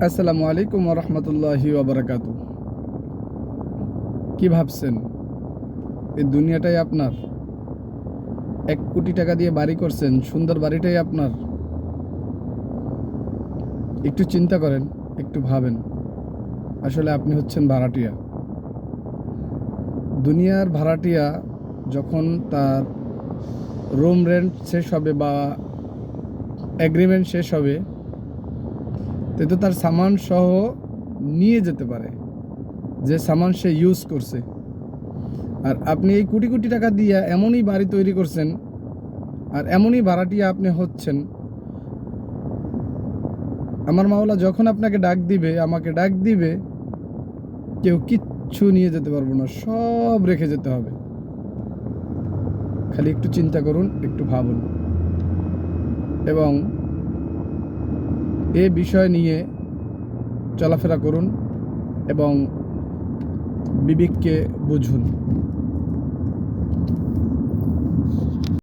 আসসালামু আলাইকুম ওয়া রাহমাতুল্লাহি ওয়া বারাকাতুহু। কি ভাবছেন এই দুনিয়াটাই আপনার? 1 কোটি টাকা দিয়ে বাড়ি করছেন, সুন্দর বাড়িটাই আপনার? একটু চিন্তা করেন, একটু ভাবেন। আসলে আপনি হচ্ছেন ভাড়াটিয়া। দুনিয়ার ভাড়াটিয়া যখন তার রুম রেন্ট শেষ হবে বা এগ্রিমেন্ট শেষ হবে, তো তার সামান সহ নিয়ে যেতে পারে, যে সামান সে ইউজ করছে। আর আপনি এই কোটি কোটি টাকা দিয়ে এমনই বাড়ি তৈরি করছেন, আর এমনই ভাড়াটিয়া আপনি হচ্ছেন। আমার মাওলা যখন আপনাকে ডাক দিবে, আমাকে ডাক দিবে, কেউ কিচ্ছু নিয়ে যেতে পারবো না, সব রেখে যেতে হবে। খালি একটু চিন্তা করুন, একটু ভাবুন, এবং এ বিষয় নিয়ে চলাফেরা করুন এবং বিবেককে বুঝুন।